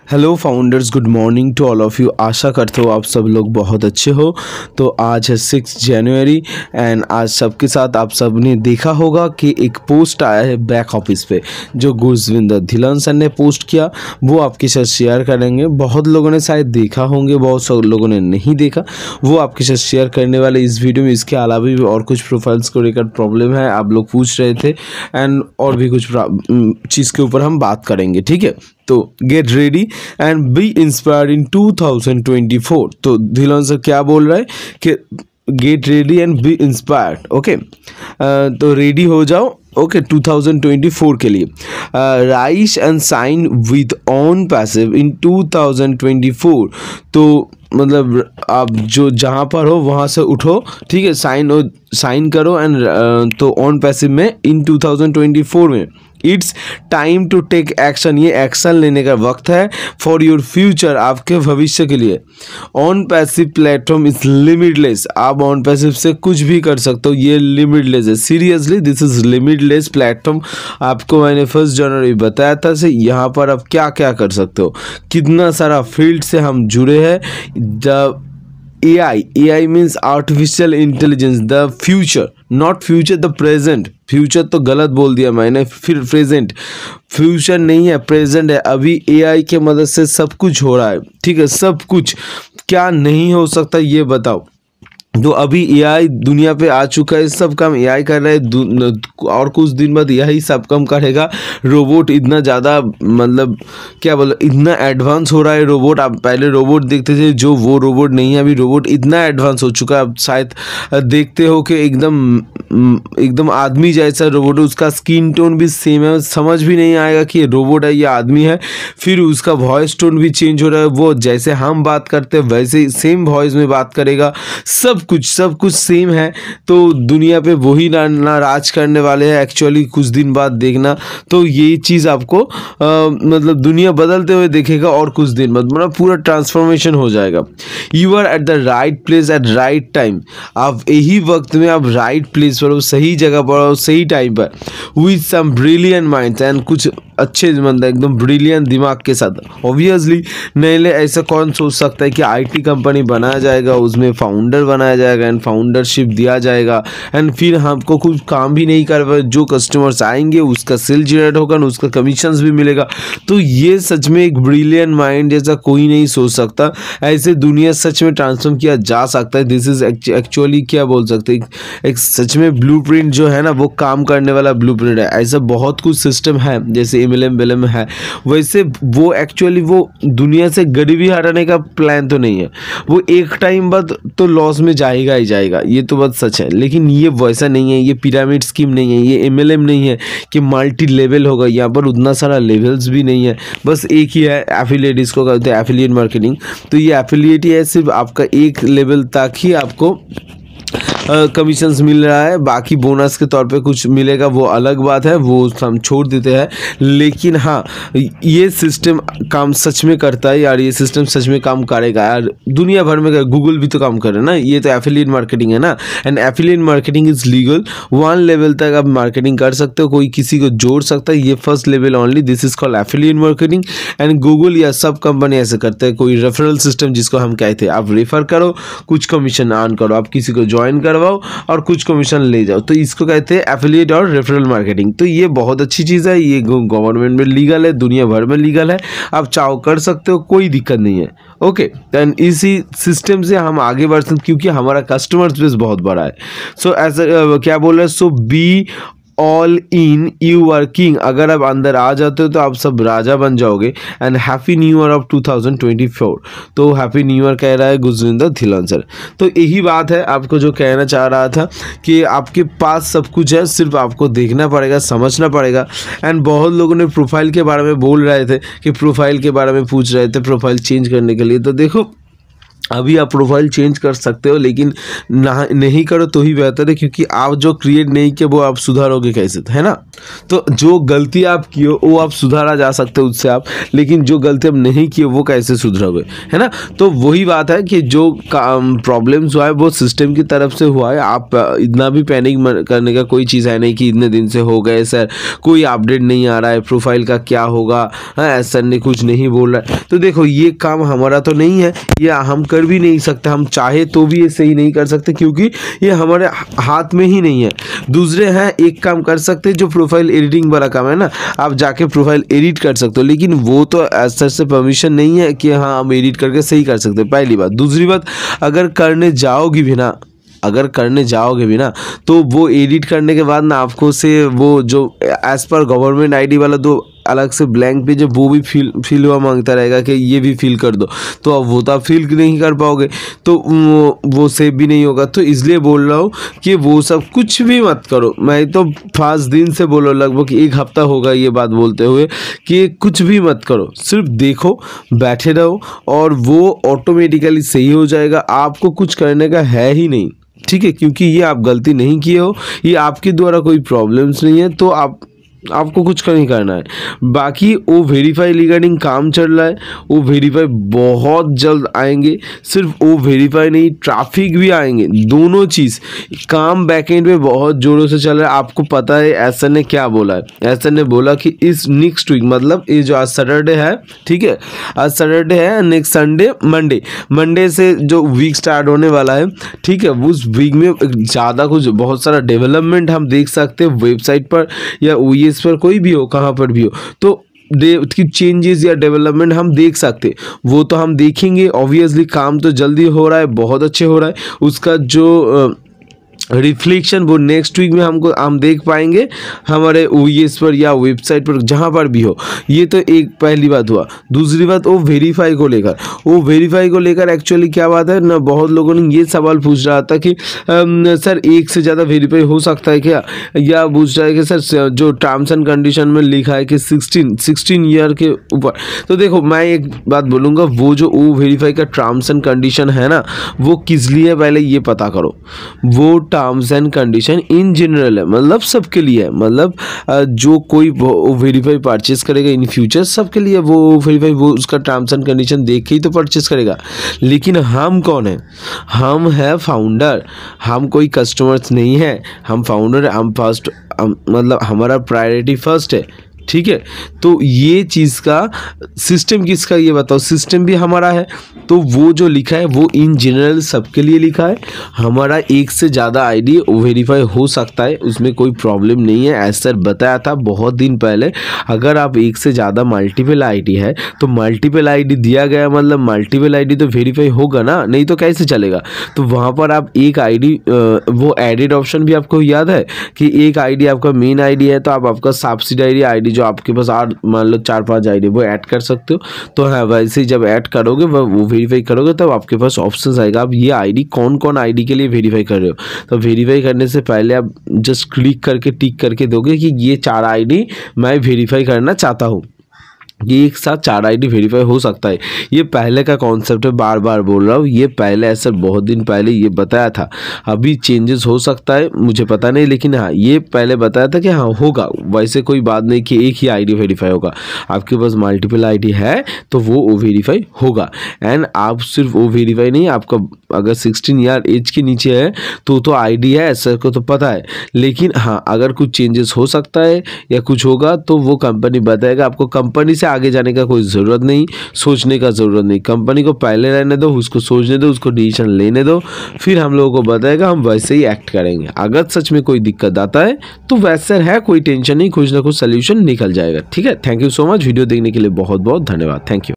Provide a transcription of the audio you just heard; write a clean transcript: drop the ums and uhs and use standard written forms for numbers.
Hello founders, good morning to all of you. आशा करते हो आप सब लोग बहुत अच्छे हो। तो आज है 6 जनवरी एंड आज सबके साथ आप सब ने देखा होगा कि एक पोस्ट आया है बैक ऑफिस पे जो गुरविंदर धिल्लन सर ने पोस्ट किया, वो आपके साथ शेयर करेंगे। बहुत लोगों ने शायद देखा होंगे, बहुत सब लोगों ने नहीं देखा, वो आपके साथ शेयर करने वाले इस वीडियो में। इसके अलावा भी और कुछ प्रोफाइल्स को लेकर प्रॉब्लम है, आप लोग पूछ रहे थे एंड और भी कुछ चीज़ के ऊपर हम बात करेंगे, ठीक है। तो get ready and be inspired in 2024। तो धिल्लन सर क्या बोल रहा है कि get ready and be inspired, okay. तो रेडी हो जाओ, ओके 2024 के लिए। Rise and shine with on passive in 2024। तो मतलब आप जो जहाँ पर हो वहाँ से उठो, ठीक है, साइन करो एंड तो ऑन पैसिव में इन 2024 में it's time to take action. ये एक्शन लेने का वक्त है फॉर योर फ्यूचर, आपके भविष्य के लिए। On passive platform is limitless. आप ऑन पैसिव से कुछ भी कर सकते हो, ये लिमिटलेस है। Seriously this is limitless platform. आपको मैंने 1 जनवरी बताया था से यहाँ पर आप क्या क्या कर सकते हो, कितना सारा फील्ड से हम जुड़े हैं। The AI means artificial intelligence, the future, not future the present. Future तो गलत बोल दिया मैंने, फिर प्रेजेंट। फ्यूचर नहीं है, प्रेजेंट है। अभी AI के मदद से सब कुछ हो रहा है, ठीक है, सब कुछ। क्या नहीं हो सकता ये बताओ। तो अभी AI दुनिया पे आ चुका है, सब काम AI कर रहा है और कुछ दिन बाद यही सब काम करेगा। रोबोट इतना ज़्यादा, मतलब क्या बोलो, इतना एडवांस हो रहा है रोबोट। आप पहले रोबोट देखते थे, जो वो रोबोट नहीं है, अभी रोबोट इतना एडवांस हो चुका है। आप शायद देखते हो कि एकदम आदमी जैसा रोबोट है, उसका स्किन टोन भी सेम है, समझ भी नहीं आएगा कि ये रोबोट है या आदमी है। फिर उसका वॉइस टोन भी चेंज हो रहा है, वो जैसे हम बात करते हैं वैसे सेम वॉइस में बात करेगा। सब कुछ सेम है। तो दुनिया पे वही ना राज करने वाले हैं एक्चुअली, कुछ दिन बाद देखना। तो ये चीज़ आपको मतलब दुनिया बदलते हुए देखेगा और कुछ दिन बाद मतलब पूरा ट्रांसफॉर्मेशन हो जाएगा। You are at the right place at right time. आप यही वक्त में आप राइट प्लेस पर हो, सही जगह पर हो, सही टाइम पर, with some brilliant minds and कुछ अच्छे, मतलब एकदम ब्रिलियंट दिमाग के साथ। ऑब्वियसली नहीं, ऐसा कौन सोच सकता है कि IT कंपनी बनाया जाएगा, उसमें फाउंडर बनाया जाएगा एंड फाउंडरशिप दिया जाएगा एंड फिर हमको कुछ काम भी नहीं कर, जो कस्टमर्स आएंगे उसका सेल जनरेट होगा, उसका कमीशंस भी मिलेगा। तो ये सच में एक ब्रिलियंट माइंड जैसा कोई नहीं सोच सकता। ऐसे दुनिया सच में ट्रांसफॉर्म किया जा सकता है। दिस इज एक्चुअली क्या बोल सकते हैं, एक सच में ब्लूप्रिंट जो है ना, वो काम करने वाला ब्लूप्रिंट है। ऐसा बहुत कुछ सिस्टम है, जैसे MLM है, वैसे वो एक्चुअली वो दुनिया से गरीबी हटाने का प्लान तो नहीं है। वो एक टाइम बाद तो लॉस में जाएगा ही जाएगा, ये तो बात सच है। लेकिन ये वैसा नहीं है, ये पिरामिड स्कीम नहीं है, ये MLM नहीं है कि मल्टी लेवल होगा। यहाँ पर उतना सारा लेवल्स भी नहीं है, बस एक ही है एफिलिएट, इसको कहते हैं एफिलिएट मार्केटिंग। तो ये एफिलिएट ही है, सिर्फ आपका एक लेवल तक ही आपको कमीशंस मिल रहा है, बाकी बोनस के तौर पे कुछ मिलेगा वो अलग बात है, वो हम छोड़ देते हैं। लेकिन हाँ, ये सिस्टम काम सच में करता है यार, ये सिस्टम सच में काम करेगा यार, दुनिया भर में। गूगल भी तो काम कर रहा है ना, ये तो एफिलिएट मार्केटिंग है ना। And affiliate marketing is legal. 1 level तक आप मार्केटिंग कर सकते हो, कोई किसी को जोड़ सकता है, ये first level only. This is called affiliate marketing. And Google या सब कंपनी ऐसे करते हैं। कोई रेफरल सिस्टम जिसको हम कहते हैं, आप रेफर करो, कुछ कमीशन अर्न करो, आप किसी को ज्वाइन करवाओ और कुछ कमीशन ले जाओ, तो इसको कहते हैं एफिलिएट और रेफरल मार्केटिंग। तो ये बहुत अच्छी चीज़ है, ये गवर्नमेंट में लीगल है, दुनिया भर में लीगल है, आप चाहो कर सकते हो, कोई दिक्कत नहीं है, ओके। एंड इसी सिस्टम से हम आगे बढ़ सकते, क्योंकि हमारा कस्टमर बेस बहुत बड़ा है। सो ऐसा क्या बोल रहे हैं, so be all in, you are king. अगर आप अंदर आ जाते हो तो आप सब राजा बन जाओगे। And happy new year of 2024। तो हैप्पी न्यू ईयर कह रहा है गुरविंदर धिल्लन सर। तो यही बात है, आपको जो कहना चाह रहा था कि आपके पास सब कुछ है, सिर्फ आपको देखना पड़ेगा, समझना पड़ेगा। एंड बहुत लोगों ने प्रोफाइल के बारे में बोल रहे थे कि प्रोफाइल के बारे में पूछ रहे थे, प्रोफाइल चेंज करने के लिए। तो देखो, अभी आप प्रोफाइल चेंज कर सकते हो, लेकिन नहीं करो तो ही बेहतर है, क्योंकि आप जो क्रिएट नहीं किया वो आप सुधारोगे कैसे, है ना। तो जो गलती आप किए वो आप सुधारा जा सकते हो उससे आप, लेकिन जो गलती आप नहीं किए वो कैसे सुधरोगे, है ना। तो वही बात है कि जो प्रॉब्लम्स हुआ है वो सिस्टम की तरफ से हुआ है। आप इतना भी पैनिक करने का कोई चीज़ है नहीं कि इतने दिन से हो गए सर, कोई अपडेट नहीं आ रहा है, प्रोफाइल का क्या होगा, हाँ सर ने कुछ नहीं बोल रहा है। तो देखो ये काम हमारा तो नहीं है, ये हम कर भी नहीं सकते, हम चाहे तो भी ये सही नहीं कर सकते, क्योंकि ये हमारे हाथ में ही नहीं है। दूसरे हैं एक काम कर सकते हैं, जो प्रोफाइल एडिटिंग वाला काम है ना, आप जाके प्रोफाइल एडिट कर सकते हो, लेकिन वो तो ऐसा से परमिशन नहीं है कि हाँ हम एडिट करके सही कर सकते हैं, पहली बात। दूसरी बात, अगर करने जाओगे भी ना तो वो एडिट करने के बाद ना आपको से वो जो एज पर गवर्नमेंट आईडी वाला दो अलग से ब्लैंक पेज है वो भी फिल हुआ मांगता रहेगा कि ये भी फिल कर दो, तो अब वो तो आप फिल नहीं कर पाओगे, तो वो सेव भी नहीं होगा। तो इसलिए बोल रहा हूँ कि वो सब कुछ भी मत करो। मैं तो 5 दिन से बोलो, लगभग 1 हफ्ता होगा ये बात बोलते हुए, कि कुछ भी मत करो, सिर्फ देखो, बैठे रहो और वो ऑटोमेटिकली सही हो जाएगा। आपको कुछ करने का है ही नहीं, ठीक है, क्योंकि ये आप गलती नहीं किए हो, ये आपके द्वारा कोई प्रॉब्लम्स नहीं है, तो आपको कुछ नहीं करना है। बाकी वो वेरीफाई रिगार्डिंग काम चल रहा है, वो वेरीफाई बहुत जल्द आएंगे। सिर्फ वो वेरीफाई नहीं, ट्रैफिक भी आएंगे, दोनों चीज़ काम बैकएंड में बहुत जोरों से चल रहा है। आपको पता है एसएन ने क्या बोला है, एसएन ने बोला कि इस नेक्स्ट वीक, मतलब ये जो आज सैटरडे है, ठीक है, आज सैटरडे है, नेक्स्ट संडे मंडे से जो वीक स्टार्ट होने वाला है, ठीक है, उस वीक में ज़्यादा कुछ बहुत सारा डेवलपमेंट हम देख सकते हैं वेबसाइट पर या इस पर, कोई भी हो, कहाँ पर भी हो, तो की चेंजेस या डेवलपमेंट हम देख सकते, वो तो हम देखेंगे। ऑब्वियसली काम तो जल्दी हो रहा है, बहुत अच्छे हो रहा है, उसका जो रिफ्लेक्शन वो नेक्स्ट वीक में हम देख पाएंगे हमारे ओएस पर या वेबसाइट पर, जहाँ पर भी हो। ये तो एक पहली बात हुआ। दूसरी बात, वो वेरीफाई को लेकर एक्चुअली क्या बात है ना, बहुत लोगों ने ये सवाल पूछ रहा था कि सर एक से ज़्यादा वेरीफाई हो सकता है क्या, या पूछ रहा है कि सर जो टर्म्स एंड कंडीशन में लिखा है कि 16 ईयर के ऊपर। तो देखो मैं एक बात बोलूँगा, वो जो ओ वेरीफाई का टर्म्स एंड कंडीशन है ना, वो किस लिए है पहले ये पता करो। वो terms and condition in general है, मतलब सबके लिए है, मतलब जो कोई वेरीफाई परचेस करेगा इन फ्यूचर सबके लिए वो वेरीफाई, वो उसका टर्म्स एंड कंडीशन देख के ही तो परचेस करेगा। लेकिन हम कौन है, हम है फाउंडर, हम कोई कस्टमर्स नहीं है, हम फाउंडर, हम फर्स्ट, मतलब हमारा प्रायोरिटी फर्स्ट है, ठीक है। तो ये चीज़ का सिस्टम किसका, ये बताओ, सिस्टम भी हमारा है। तो वो जो लिखा है वो इन जनरल सबके लिए लिखा है। हमारा एक से ज़्यादा आईडी वेरीफाई हो सकता है, उसमें कोई प्रॉब्लम नहीं है। ऐसा बताया था बहुत दिन पहले, अगर आप एक से ज़्यादा मल्टीपल आईडी है तो मल्टीपल आईडी दिया गया, मतलब मल्टीपल आईडी तो वेरीफाई होगा ना, नहीं तो कैसे चलेगा। तो वहाँ पर आप एक आईडी, वो एडिड ऑप्शन भी आपको याद है कि एक आईडी आपका मेन आईडी है, तो आप आपका सब्सिडायरी आईडी जो आपके पास मान लो 4-5 आईडी वो ऐड कर सकते हो। तो हाँ, वैसे ही जब ऐड करोगे वो वेरीफाई करोगे तब आपके पास ऑप्शन आएगा, आप ये आईडी कौन आईडी के लिए वेरीफाई कर रहे हो। तो वेरीफाई करने से पहले आप जस्ट क्लिक करके टिक करके दोगे कि ये 4 आईडी मैं वेरीफाई करना चाहता हूँ। ये एक साथ 4 आईडी वेरीफाई हो सकता है। ये पहले का कॉन्सेप्ट है, बार बार बोल रहा हूँ, ये पहले ऐसा बहुत दिन पहले ये बताया था। अभी चेंजेस हो सकता है, मुझे पता नहीं, लेकिन हाँ ये पहले बताया था कि हाँ होगा। वैसे कोई बात नहीं कि एक ही आईडी वेरीफाई होगा, आपके पास मल्टीपल आईडी है तो वो वेरीफाई होगा। एंड आप सिर्फ वो वेरीफाई नहीं, आपका अगर 16 ईयर एज के नीचे है तो आईडी है, ऐसा को तो पता है। लेकिन हाँ अगर कुछ चेंजेस हो सकता है या कुछ होगा तो वो कंपनी बताएगा आपको। कंपनी से आगे जाने का कोई ज़रूरत नहीं, सोचने का ज़रूरत नहीं। कंपनी को पहले रहने दो, उसको सोचने दो, उसको डिसीजन लेने दो, फिर हम लोगों को बताएगा, हम वैसे ही एक्ट करेंगे। अगर सच में कोई दिक्कत आता है तो वैसे है, कोई टेंशन नहीं, कुछ ना कुछ सोल्यूशन निकल जाएगा। ठीक है, thank you so much. Video देखने के लिए बहुत बहुत धन्यवाद। Thank you.